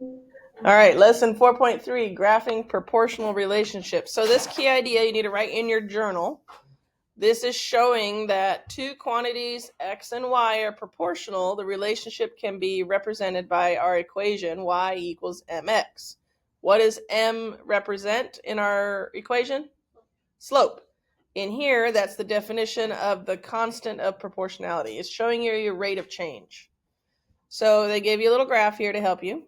All right, lesson 4.3, graphing proportional relationships. So this key idea you need to write in your journal. This is showing that two quantities, x and y, are proportional. The relationship can be represented by our equation, y equals mx. What does m represent in our equation? Slope. In here, that's the definition of the constant of proportionality. It's showing you your rate of change. So they gave you a little graph here to help you.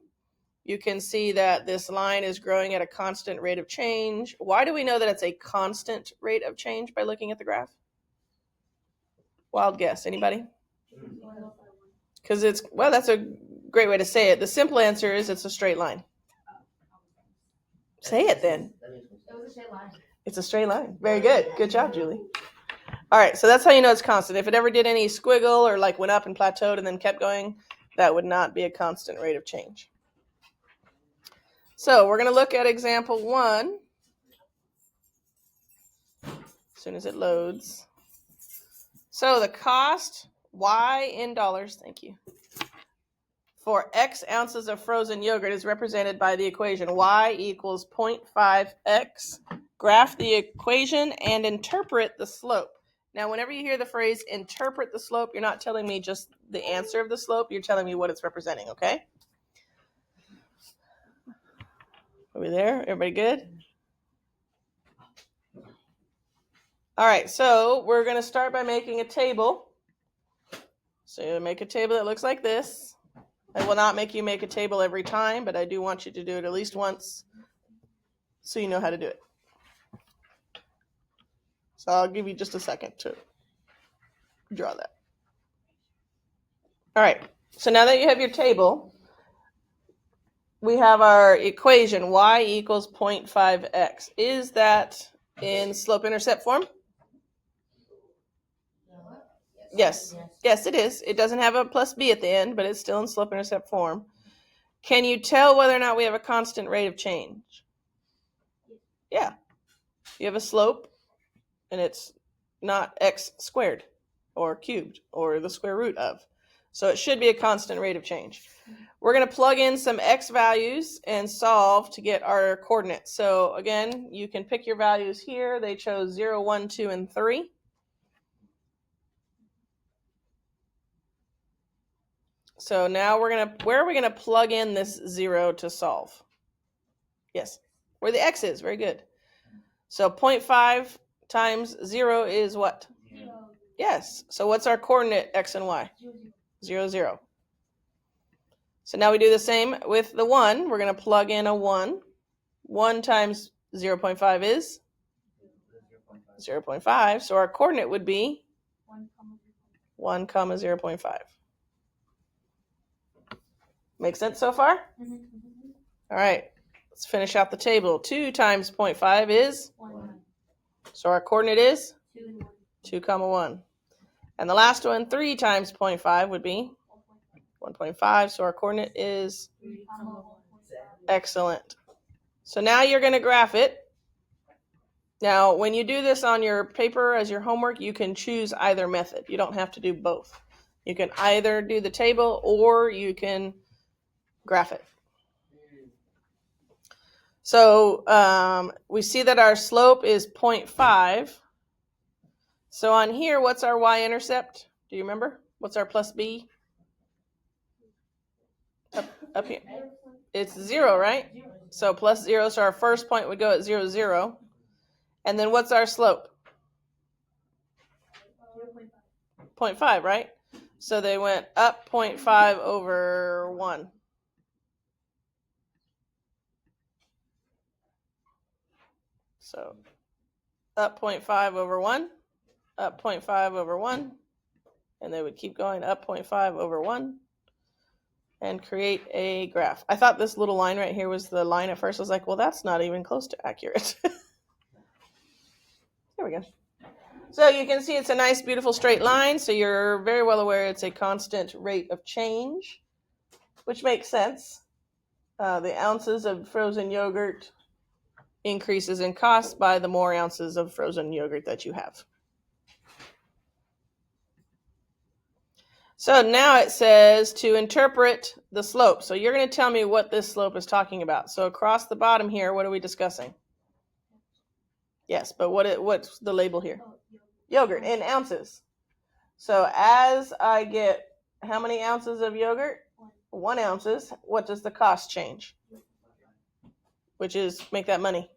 You can see that this line is growing at a constant rate of change. Why do we know that it's a constant rate of change by looking at the graph? Wild guess. Anybody? Because that's a great way to say it. The simple answer is it's a straight line. Say it then. It's a straight line. Very good. Good job, Julie. All right, so that's how you know it's constant. If it ever did any squiggle or like went up and plateaued and then kept going, that would not be a constant rate of change. So we're going to look at example 1 as soon as it loads. So the cost, y in dollars, thank you, for x ounces of frozen yogurt is represented by the equation y equals 0.5x. Graph the equation and interpret the slope. Now, whenever you hear the phrase interpret the slope, you're not telling me just the answer of the slope. You're telling me what it's representing, okay? Are we there? Everybody good? All right, so we're going to start by making a table. So you make a table that looks like this. I will not make you make a table every time, but I do want you to do it at least once so you know how to do it. So I'll give you just a second to draw that. All right, so now that you have your table, we have our equation, y equals 0.5x. Is that in slope-intercept form? Yes. Yes, it is. It doesn't have a plus b at the end, but it's still in slope-intercept form. Can you tell whether or not we have a constant rate of change? Yeah. You have a slope, and it's not x squared or cubed or the square root of. So it should be a constant rate of change. We're going to plug in some x values and solve to get our coordinates. So again, you can pick your values here. They chose 0, 1, 2, and 3. So now where are we going to plug in this 0 to solve? Yes, where the x is. Very good. So 0.5 times 0 is what? 0. Yes. So what's our coordinate x and y? 0, 0. So now we do the same with the 1. We're going to plug in a 1. 1 times 0.5 is 0.5. So our coordinate would be 1, 0.5. Make sense so far? Mm-hmm. All right. Let's finish out the table. 2 times 0.5 is? 1. So our coordinate is? 2, 1. And the last one, 3 times 0.5 would be? 1.5. So our coordinate is? 3, 1. Excellent. So now you're going to graph it. Now, when you do this on your paper as your homework, you can choose either method. You don't have to do both. You can either do the table or you can graph it. So we see that our slope is 0.5. So on here, what's our y-intercept? Do you remember? What's our plus b? Up here. It's 0, right? So plus 0. So our first point would go at 0, 0. And then what's our slope? 0.5, right? So they went up 0.5 over 1. So up 0.5 over 1, up 0.5 over 1, and they would keep going up 0.5 over 1 and create a graph. I thought this little line right here was the line at first. I was like, well, that's not even close to accurate. There we go. So you can see it's a nice, beautiful straight line. So you're very well aware it's a constant rate of change, which makes sense. The ounces of frozen yogurt increases in cost by the more ounces of frozen yogurt that you have. So now it says to interpret the slope. So you're going to tell me what this slope is talking about. So across the bottom here, what are we discussing? Yes, but what's the label here? Yogurt in ounces. So as I get how many ounces of yogurt? 1 ounces. What does the cost change? Which is, make that money.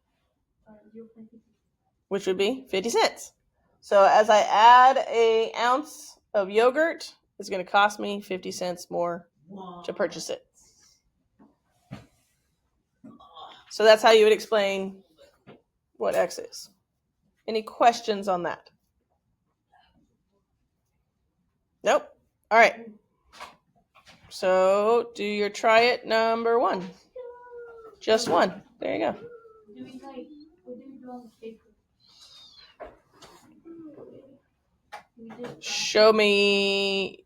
Which would be 50 cents. So as I add an ounce of yogurt, it's going to cost me 50 cents more to purchase it. So that's how you would explain what X is. Any questions on that? Nope. All right. So do your try it number 1. Just 1. There you go. Show me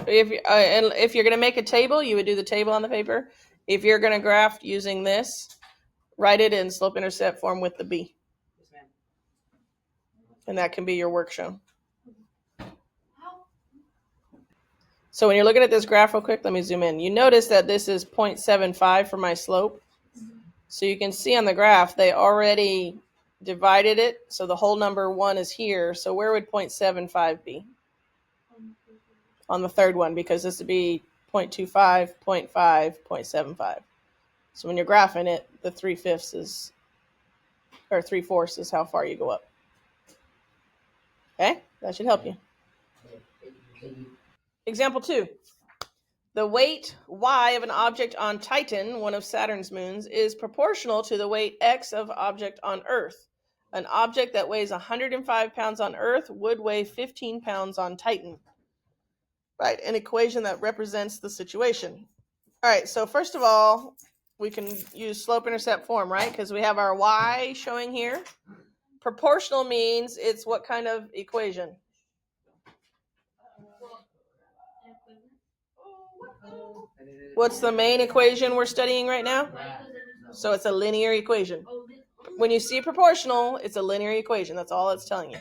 if you're going to make a table, you would do the table on the paper. If you're going to graph using this, write it in slope-intercept form with the B. And that can be your work shown. So when you're looking at this graph real quick, let me zoom in. You notice that this is 0.75 for my slope. So you can see on the graph, they already divided it. So the whole number 1 is here. So where would 0.75 be? On the third one, because this would be 0.25, 0.5, 0.75. So when you're graphing it, the 3/5 is, or 3/4 is how far you go up. Okay, that should help you. Example 2. The weight y of an object on Titan, one of Saturn's moons, is proportional to the weight x of object on Earth. An object that weighs 105 pounds on Earth would weigh 15 pounds on Titan. Right, an equation that represents the situation. All right, so first of all, we can use slope-intercept form, right? Because we have our y showing here. Proportional means it's what kind of equation? What's the main equation we're studying right now? So it's a linear equation. When you see proportional, it's a linear equation. That's all it's telling you.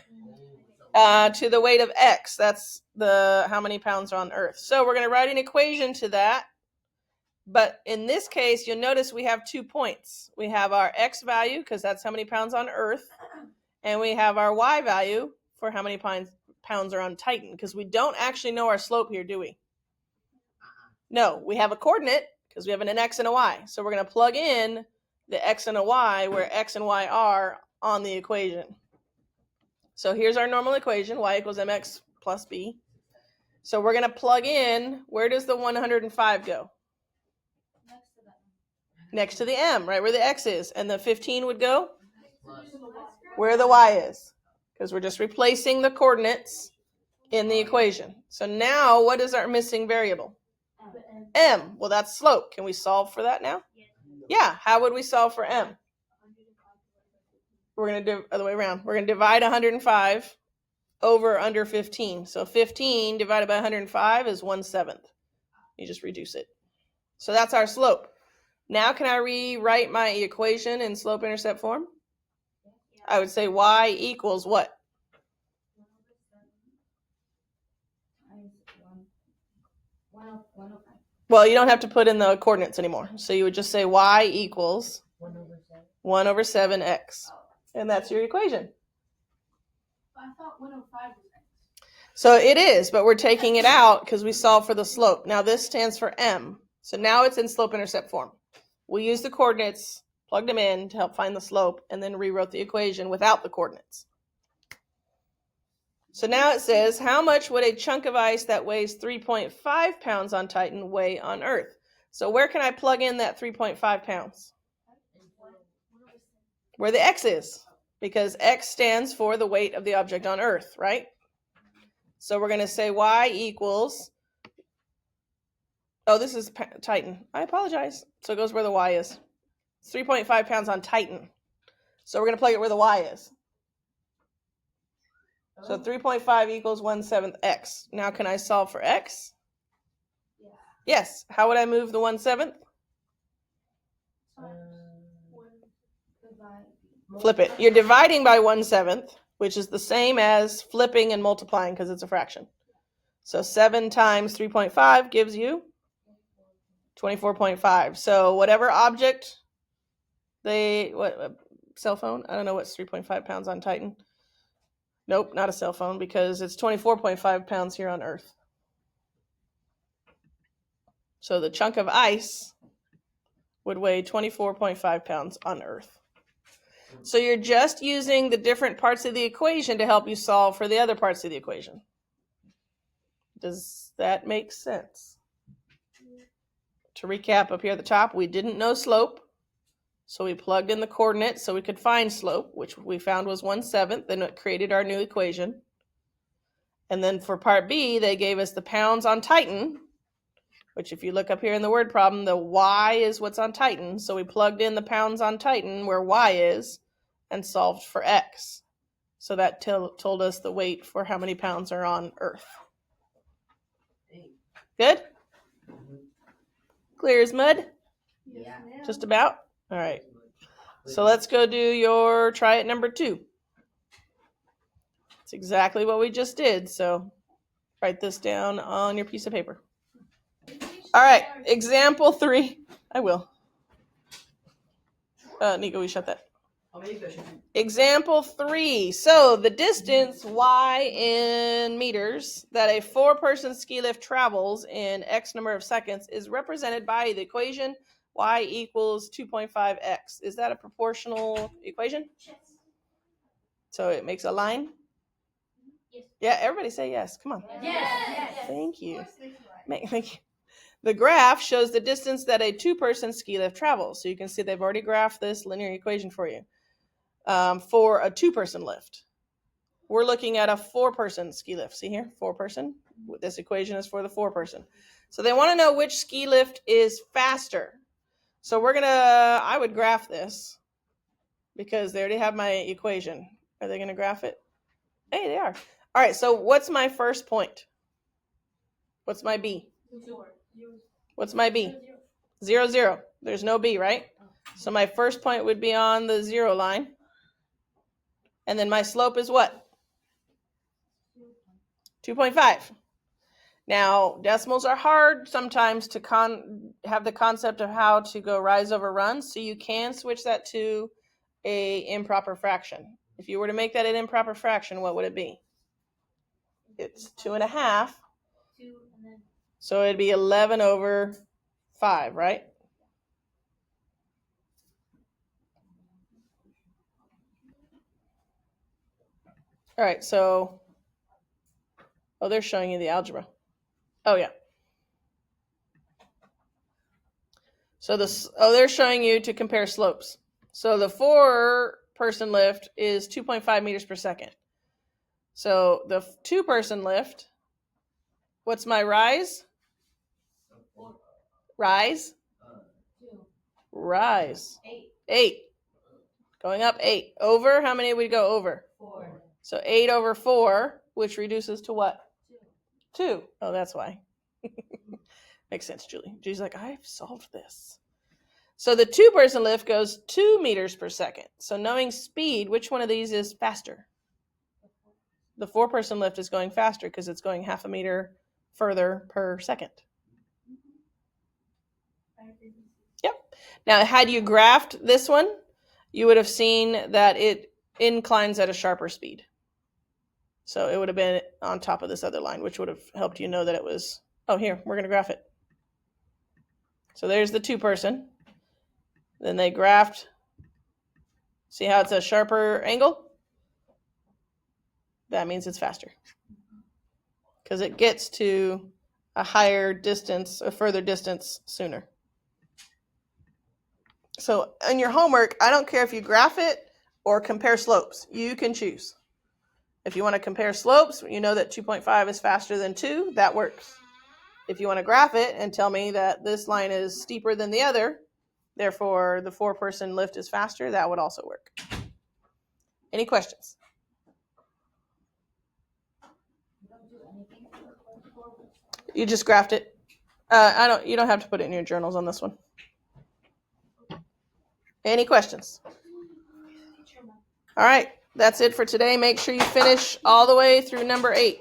To the weight of x, that's the how many pounds are on Earth. So we're going to write an equation to that. But in this case, you'll notice we have 2 points. We have our x value, because that's how many pounds on Earth. And we have our y value for how many pounds are on Titan, because we don't actually know our slope here, do we? No, we have a coordinate because we have an x and a y. So we're going to plug in the x and a y where x and y are on the equation. So here's our normal equation, y equals mx plus b. So we're going to plug in, where does the 105 go? Next to the m, right where the x is. And the 15 would go? Where the y is. Because we're just replacing the coordinates in the equation. So now what is our missing variable? M. Well, that's slope. Can we solve for that now? Yeah. How would we solve for m? We're going to do other way around. We're going to divide 105 over under 15. So 15 divided by 105 is 1/7. You just reduce it. So that's our slope. Now can I rewrite my equation in slope-intercept form? I would say y equals what? Well, you don't have to put in the coordinates anymore. So you would just say y equals 1 over 7x. And that's your equation. I thought 105 was x. So it is, but we're taking it out because we solve for the slope. Now this stands for m. So now it's in slope-intercept form. We use the coordinates, plugged them in to help find the slope, and then rewrote the equation without the coordinates. So now it says, how much would a chunk of ice that weighs 3.5 pounds on Titan weigh on Earth? So where can I plug in that 3.5 pounds? Where the x is, because x stands for the weight of the object on Earth, right? So we're going to say y equals, oh, this is Titan. I apologize. So it goes where the y is. It's 3.5 pounds on Titan. So we're going to plug it where the y is. So 3.5 equals 1/7 x. Now can I solve for x? Yeah. Yes. How would I move the 1/7? Flip it. You're dividing by 1/7, which is the same as flipping and multiplying because it's a fraction. So 7 times 3.5 gives you 24.5. So whatever object cell phone? I don't know what's 3.5 pounds on Titan. Nope, not a cell phone because it's 24.5 pounds here on Earth. So the chunk of ice would weigh 24.5 pounds on Earth. So you're just using the different parts of the equation to help you solve for the other parts of the equation. Does that make sense? To recap up here at the top, we didn't know slope. So we plugged in the coordinates so we could find slope, which we found was 1/7. Then it created our new equation. And then for part B, they gave us the pounds on Titan, which if you look up here in the word problem, the y is what's on Titan. So we plugged in the pounds on Titan where y is and solved for x. So that told us the weight for how many pounds are on Earth. Good? Clear as mud? Yeah. Just about? All right. So let's go do try it number 2. It's exactly what we just did. So write this down on your piece of paper. All right. Example 3. I will. Nico, we shut that. Example 3. So the distance y in meters that a 4-person ski lift travels in X number of seconds is represented by the equation y equals 2.5x. Is that a proportional equation? Yes. So it makes a line? Yes. Yeah, everybody say yes. Come on. Yes. Thank you. Thank you. The graph shows the distance that a 2-person ski lift travels. So you can see they've already graphed this linear equation for you. For a 2-person lift. We're looking at a 4-person ski lift. See here? 4-person. This equation is for the 4-person. So they want to know which ski lift is faster. So I would graph this because they already have my equation. Are they going to graph it? Hey, they are. All right, so what's my first point? What's my B? What's my B? 0, 0. There's no B, right? So my first point would be on the 0 line. And then my slope is what? 2.5. Now, decimals are hard sometimes to have the concept of how to go rise over run, so you can switch that to a improper fraction. If you were to make that an improper fraction, what would it be? It's 2.5. So it'd be 11 over 5, right? All right, so, they're showing you the algebra. Oh, yeah. So they're showing you to compare slopes. So the 4-person lift is 2.5 meters per second. So the 2-person lift, what's my rise? Rise? Rise. 8. Going up 8. Over, how many would go over? 4. So 8 over 4, which reduces to what? 2. Oh, that's why. Makes sense, Julie. Julie's like, I've solved this. So the 2-person lift goes 2 meters per second. So knowing speed, which one of these is faster? The 4-person lift is going faster because it's going half a meter further per second. Yep. Now, had you graphed this one, you would have seen that it inclines at a sharper speed. So it would have been on top of this other line, which would have helped you know that it was, here, we're going to graph it. So there's the 2-person. Then they graphed. See how it's a sharper angle? That means it's faster. Because it gets to a higher distance, a further distance sooner. So in your homework, I don't care if you graph it or compare slopes. You can choose. If you want to compare slopes, you know that 2.5 is faster than 2. That works. If you want to graph it and tell me that this line is steeper than the other, therefore the 4-person lift is faster, that would also work. Any questions? You just graphed it. You don't have to put it in your journals on this one. Any questions? All right, that's it for today. Make sure you finish all the way through number 8.